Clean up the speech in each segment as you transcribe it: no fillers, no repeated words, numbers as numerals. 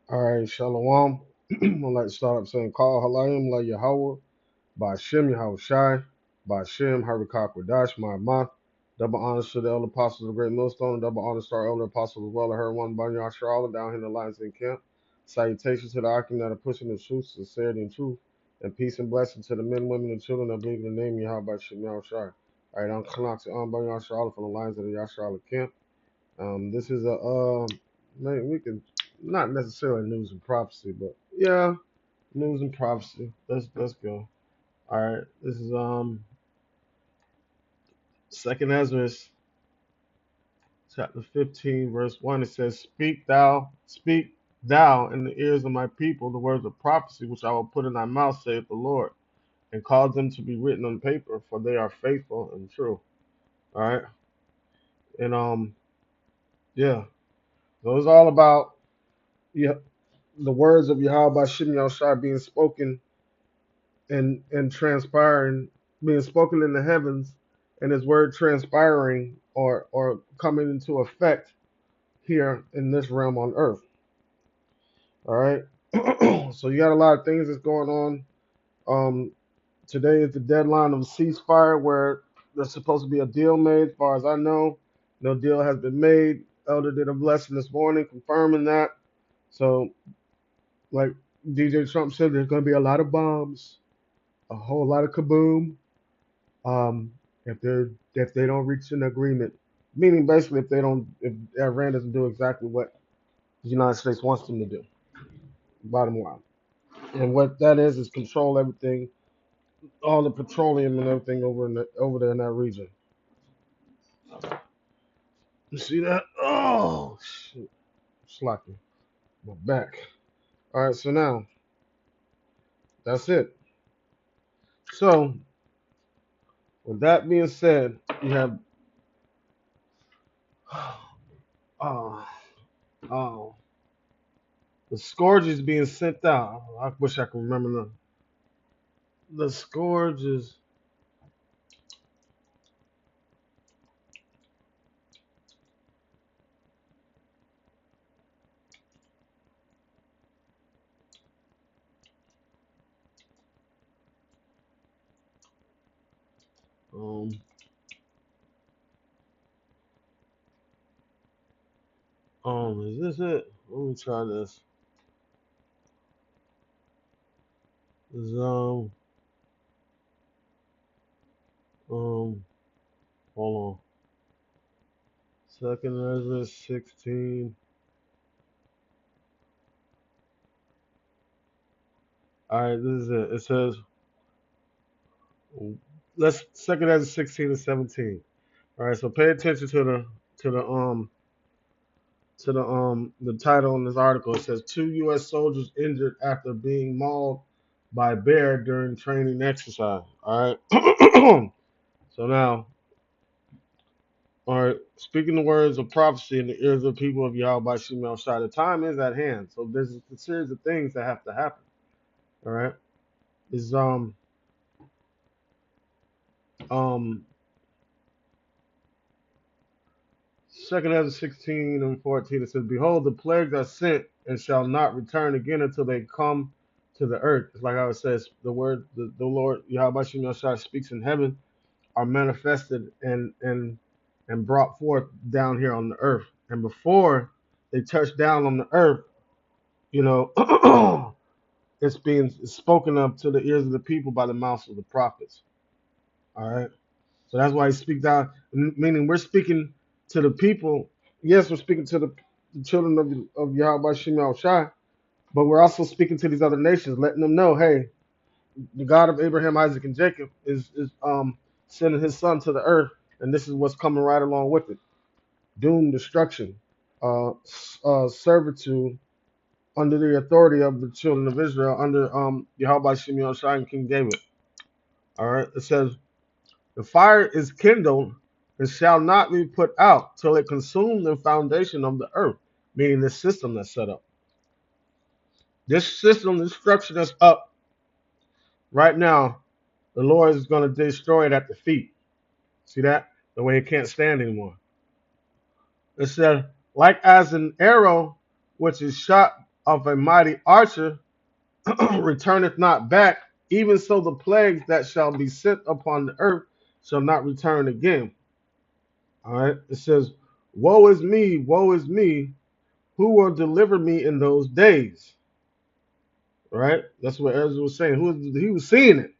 All right, Shalom. I'd like to start up saying, Call Halayim La Yahweh, Ba'Shem Yahweh Shai, Ba'Shem Harikak Radash, Ma'amah. Double honors to the elder apostles of the Great Millstone, and double honors to our elder apostles as well, and her one Banyan Charlotte down here in the Lions Den camp. Salutations to the Akim that are pushing the truth, sincerity, and truth, and peace and blessing to the men, women, and children that believe in the name of Yahweh Ba'Shem Yahweh Shai. All right, I'm Kanak to Banyan Charlotte from the Lions of the Yah Charlotte camp. This is a man, we can not necessarily news and prophecy, but yeah, news and prophecy. Let's go. All right, this is Second Ezra chapter 15, verse 1. It says, speak thou in the ears of my people the words of prophecy which I will put in thy mouth, saith the Lord, and cause them to be written on paper, for they are faithful and true. All right, and yeah, so it's all about yeah the words of Yahweh Shem Shai being spoken and transpiring, being spoken in the heavens, and his word transpiring or coming into effect here in this realm on earth. All right. So you got a lot of things that's going on. Today is the deadline of a ceasefire where there's supposed to be a deal made. As far as I know, no deal has been made. Elder did a blessing this morning confirming that. So, like DJ Trump said, there's going to be a lot of bombs, a whole lot of kaboom, um, if they don't reach an agreement, meaning basically if Iran doesn't do exactly what the United States wants them to do. Bottom line, and what that is control everything, all the petroleum and everything over there in that region. You see that? Oh shit, slacking my back. All right, so now that's it. So with that being said, you have uh, uh, the scourge is being sent out. I wish I could remember the scourge is. Um, is this it? Let me try this. Is hold on. Second Ezra 16. All right, this is it. It says, let's Second Ezra 16 and 17. All right, so pay attention to the the title in this article. It says 2 U.S. soldiers injured after being mauled by bear during training exercise. All right. So now, all right, speaking the words of prophecy in the ears of the people of Yahweh by Shemel Shai. The time is at hand. So there's a series of things that have to happen. All right. Is um Second Ezra 16 and 14. It says, behold, the plagues are sent and shall not return again until they come to the earth. It's like how it says the word the Lord Yahweh Shemel Shai speaks in heaven are manifested and brought forth down here on the earth. And before they touch down on the earth, you know, it's being spoken of to the ears of the people by the mouths of the prophets. All right. So that's why he speaks down, meaning we're speaking to the people. Yes, we're speaking to the children of Yahweh Shem Shai, but we're also speaking to these other nations, letting them know, hey, the God of Abraham, Isaac, and Jacob is sending his son to the earth, and this is what's coming right along with it: doom, destruction, servitude under the authority of the children of Israel, under Yahweh Shem Shai and King David. All right, it says the fire is kindled and shall not be put out till it consume the foundation of the earth, meaning the system that's set up. This system, this structure that's up right now, the Lord is going to destroy it at the feet. See that? The way it can't stand anymore. It said, like as an arrow which is shot of a mighty archer returneth not back, even so the plagues that shall be sent upon the earth shall not return again. All right. It says, woe is me, who will deliver me in those days? Right? That's what Ezra was saying. He was seeing it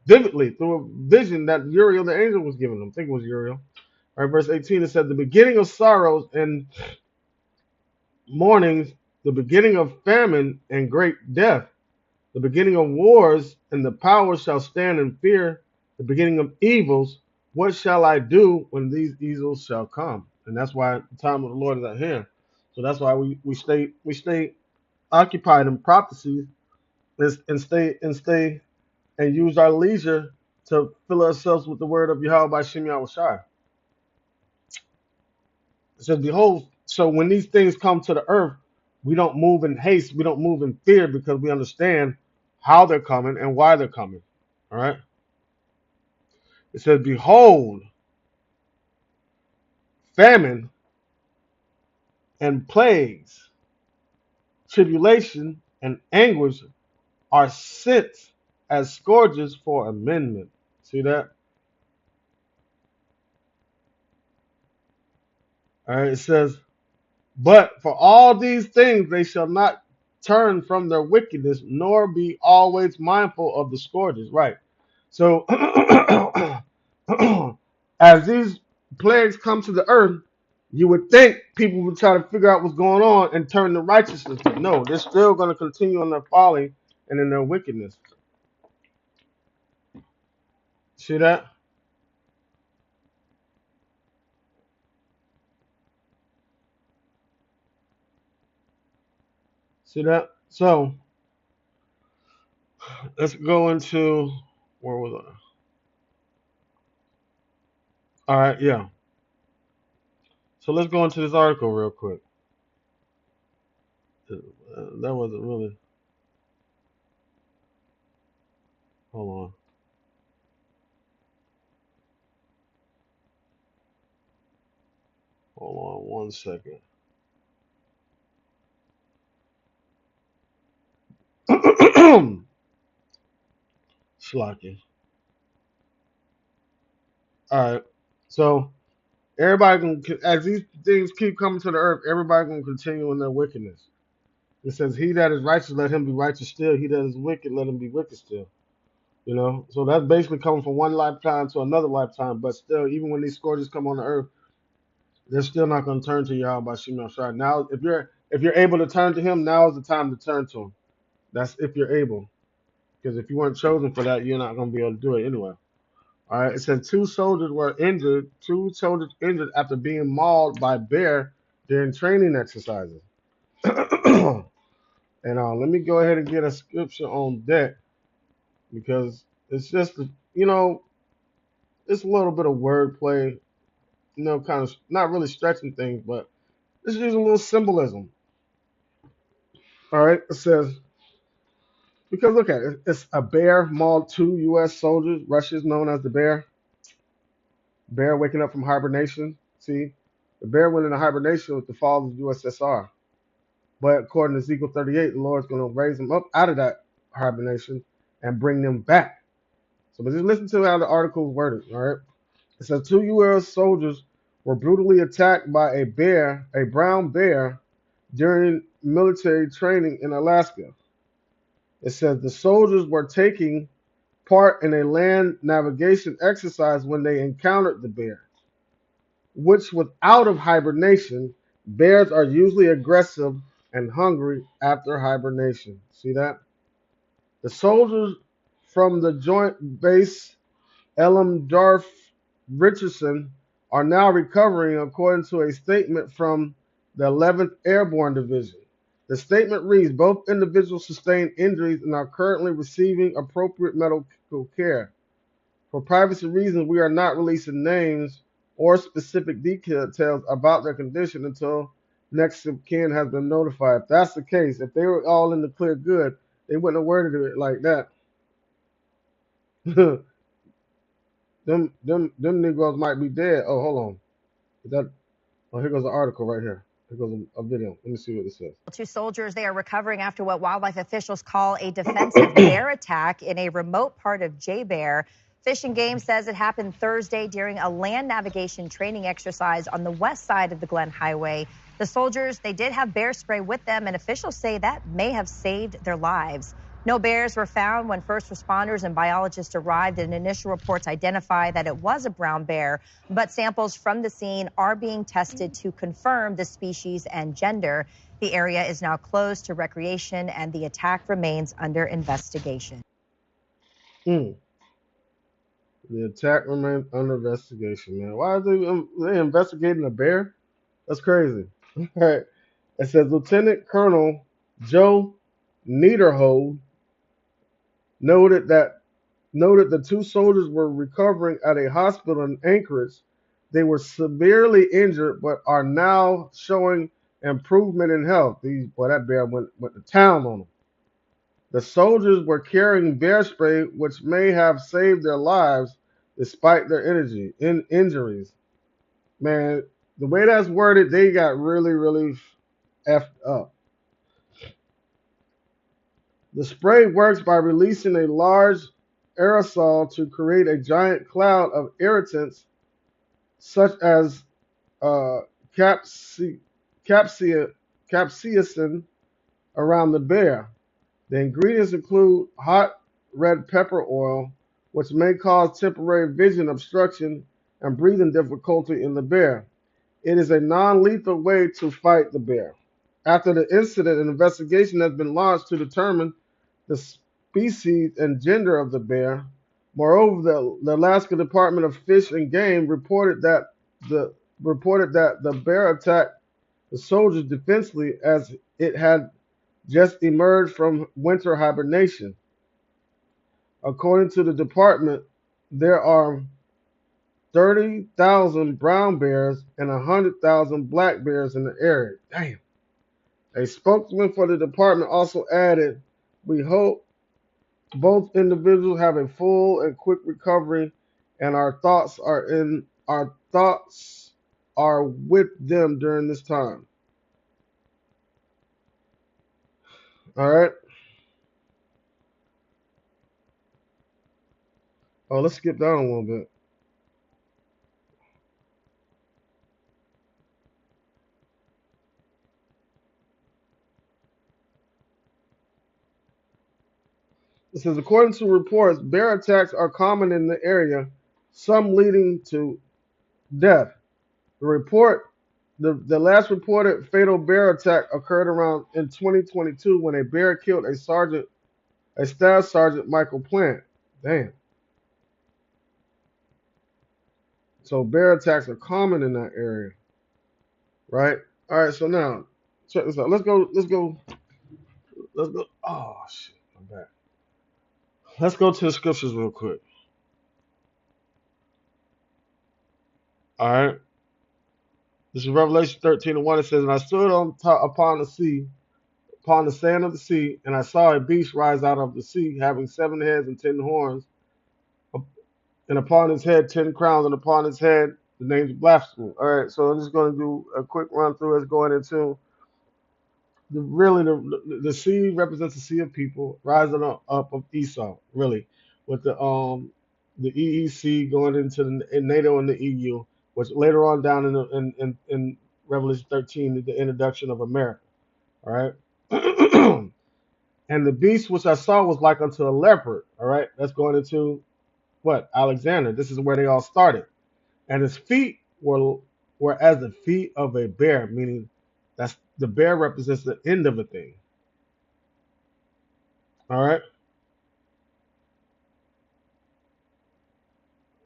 vividly through a vision that Uriel the angel was giving him. I think it was Uriel. All right, verse 18, it said, the beginning of sorrows and mournings, the beginning of famine and great death, the beginning of wars, and the powers shall stand in fear, the beginning of evils. What shall I do when these evils shall come? And that's why the time of the Lord is at hand. So that's why we stay occupied in prophecies and stay and use our leisure to fill ourselves with the word of Yahweh by Shem Yahushai. It says, behold, so when these things come to the earth, we don't move in haste, we don't move in fear because we understand how they're coming and why they're coming. All right. It says, behold, famine and plagues, tribulation and anguish are sent as scourges for amendment. See that? All right. It says, but for all these things they shall not turn from their wickedness, nor be always mindful of the scourges. Right. So as these plagues come to the earth, you would think people would try to figure out what's going on and turn to righteousness. But no, they're still going to continue on their folly and in their wickedness. See that? See that? So let's go into, where was I? All right, yeah. So let's go into this article real quick. That wasn't really. Hold on. Hold on 1 second. Slocky. All right. So everybody can, as these things keep coming to the earth, everybody gonna continue in their wickedness. It says, "He that is righteous, let him be righteous still. He that is wicked, let him be wicked still." You know, so that's basically coming from one lifetime to another lifetime. But still, even when these scourges come on the earth, they're still not going to turn to Yahweh by Shema Shai. Now, if you're able to turn to Him, now is the time to turn to Him. That's if you're able, because if you weren't chosen for that, you're not going to be able to do it anyway. All right. It said two soldiers were injured. Two soldiers injured after being mauled by bear during training exercises. And let me go ahead and get a scripture on that because it's just you know it's a little bit of wordplay, kind of not really stretching things, but it's using a little symbolism. All right, it says because look at it, it's a bear mauled two U.S. soldiers. Russia is known as the bear waking up from hibernation. See, the bear went into hibernation with the fall of the USSR. But according to Ezekiel 38, the Lord's going to raise them up out of that hibernation and bring them back. So, but just listen to how the article is worded. All right. It says two U.S. soldiers were brutally attacked by a brown bear, during military training in Alaska. It says the soldiers were taking part in a land navigation exercise when they encountered the bear, which was out of hibernation. Bears are usually aggressive and hungry after hibernation. See that? The soldiers from the Joint Base Elam Darf Richardson are now recovering, according to a statement from the 11th Airborne Division. The statement reads, both individuals sustained injuries and are currently receiving appropriate medical care. For privacy reasons, we are not releasing names or specific details about their condition until next of kin has been notified. If that's the case, if they were all in the clear good, they wouldn't have worded it like that. them Negroes might be dead. Oh, hold on. Is that? Oh, here goes the article right here. There goes a video. Let me see what it says. Two soldiers, they are recovering after what wildlife officials call a defensive bear attack in a remote part of J-Bear. Fish and Game says it happened Thursday during a land navigation training exercise on the west side of the Glen Highway. The soldiers, they did have bear spray with them, and officials say that may have saved their lives. No bears were found when first responders and biologists arrived, and initial reports identify that it was a brown bear, but samples from the scene are being tested to confirm the species and gender. The area is now closed to recreation, and the attack remains under investigation. The attack remains under investigation, man. Why are they investigating a bear? That's crazy. All right. It says Lieutenant Colonel Joe Niederhold noted the two soldiers were recovering at a hospital in Anchorage. They were severely injured, but are now showing improvement in health. That bear went to town on them. The soldiers were carrying bear spray, which may have saved their lives despite their injuries. Man, the way that's worded, they got really, really effed up. The spray works by releasing a large aerosol to create a giant cloud of irritants such as uh, capsaicin around the bear. The ingredients include hot red pepper oil, which may cause temporary vision obstruction and breathing difficulty in the bear. It is a non-lethal way to fight the bear. After the incident, an investigation has been launched to determine the species and gender of the bear. Moreover, the Alaska Department of Fish and Game reported that the bear attacked the soldiers defensively as it had just emerged from winter hibernation. According to the department, there are 30,000 brown bears and 100,000 black bears in the area. Damn. A spokesman for the department also added, "We hope both individuals have a full and quick recovery, and our thoughts are with them during this time." All right. Oh, let's skip down a little bit. It says, according to reports, bear attacks are common in the area, some leading to death. The last reported fatal bear attack occurred around in 2022 when a bear killed a staff sergeant, Michael Plant. Damn. So bear attacks are common in that area, right? All right. So now, check this out. Let's go. Oh shit, I'm back. Let's go to the scriptures real quick. All right. This is Revelation 13:1. It says, "And I stood on top upon the sea, upon the sand of the sea, and I saw a beast rise out of the sea, having 7 heads and 10 horns, and upon his head 10 crowns, and upon his head the names of blasphemy." All right, so I'm just going to do a quick run through as going into the sea represents the sea of people rising up of Esau, really, with the EEC going into NATO and the EU, which later on down in Revelation 13 is the introduction of America. All right. And the beast which I saw was like unto a leopard. All right, that's going into what? Alexander. This is where they all started. And his feet were as the feet of a bear, meaning that's the bear represents the end of a thing. All right.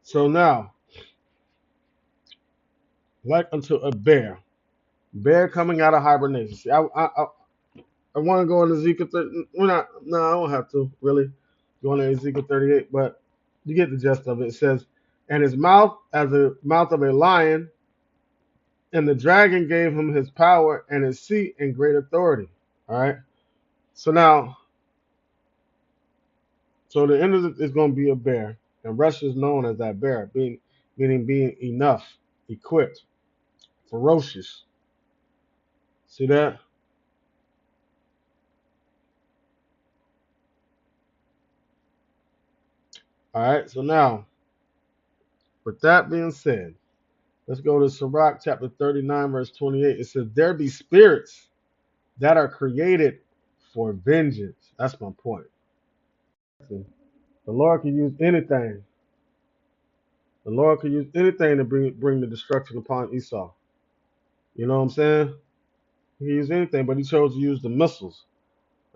So now, like unto a bear coming out of hibernation. See, I want to go into Ezekiel 30. We're not. No, I don't have to really go into Ezekiel 38, but you get the gist of it. It says, "And his mouth as the mouth of a lion, and the dragon gave him his power and his seat and great authority." All right. So now, so the end of it is going to be a bear, and Russia is known as that bear, meaning being enough, equipped, ferocious. See that? All right. So now, with that being said, let's go to Sirach chapter 39, verse 28. It says, "There be spirits that are created for vengeance." That's my point. The Lord can use anything. The Lord can use anything to bring the destruction upon Esau. You know what I'm saying? He can use anything, but he chose to use the missiles.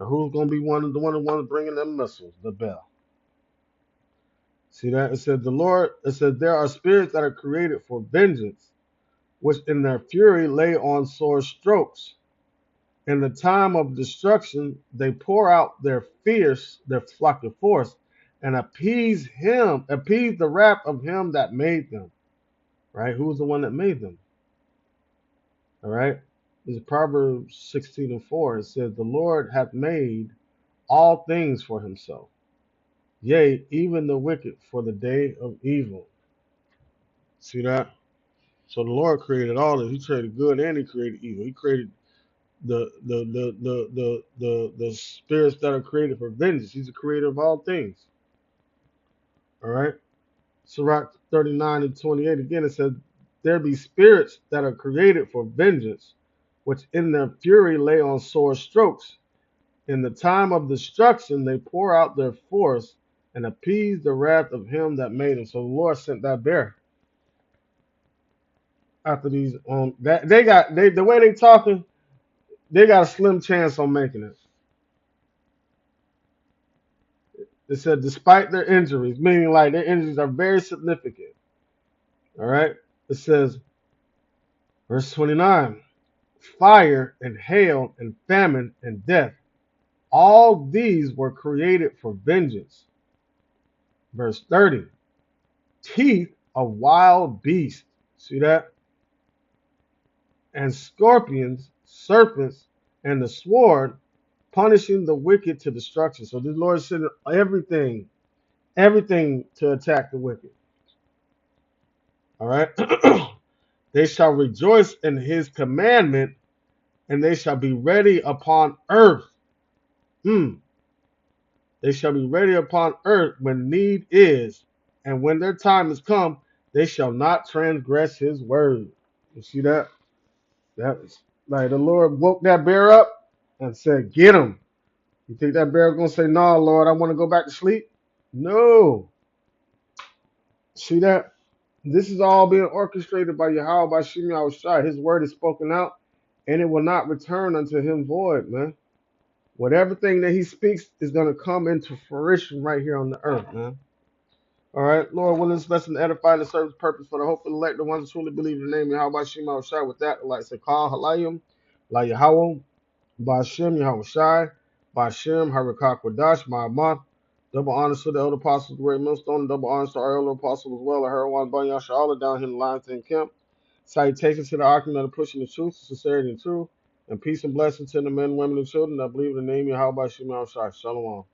And who's gonna be the one bringing them missiles? The bell. See that? It said the Lord. It said there are spirits that are created for vengeance, which in their fury lay on sore strokes. In the time of destruction, they pour out their flock of force, and appease the wrath of him that made them. Right? Who's the one that made them? All right. This is Proverbs 16:4. It says, "The Lord hath made all things for himself, yea, even the wicked for the day of evil." See that? So the Lord created all this. He created good and he created evil. He created the spirits that are created for vengeance. He's the creator of all things. All right. Sirach 39 and 28 again, it says, "There be spirits that are created for vengeance, which in their fury lay on sore strokes. In the time of destruction, they pour out their force and appease the wrath of him that made them." So the Lord sent that bear after these. That the way they talking, they got a slim chance on making it. It said, despite their injuries, meaning like their injuries are very significant. All right. It says, verse 29, "Fire and hail and famine and death, all these were created for vengeance." Verse 30, "Teeth of wild beasts." See that? "And scorpions, serpents, and the sword, punishing the wicked to destruction." So the Lord sent everything to attack the wicked. All right. "They shall rejoice in his commandment, and they shall be ready upon earth." Hmm. "They shall be ready upon earth when need is, and when their time is come, they shall not transgress his word." You see that? That was like the Lord woke that bear up and said, "Get him." You think that bear gonna say, "No, Lord, I want to go back to sleep"? No. See that? This is all being orchestrated by Yahweh, by Shemi Shai. His word is spoken out, and it will not return unto him void, man. Whatever thing that he speaks is gonna come into fruition right here on the earth, man. All right, Lord, willing this lesson to edify and serve the purpose for the hope of the elect, the ones who truly believe in the name of Yahweh Shema Shai. With that, like I said, call Halayim, La Yahweh, Bashem Yahweh Shai, Bashem Harakak Wadash, Ma'amah. Double honors to the elder apostles, the great millstone, and double honors to our elder apostles as well, the Herawan Banyan Sha'ala down here in the Lions Den Camp. Salutations to the argument of pushing the truth, sincerity, and truth, and peace and blessings to the men, women, and children that believe in the name of Yahweh Shema Shai. Shalom.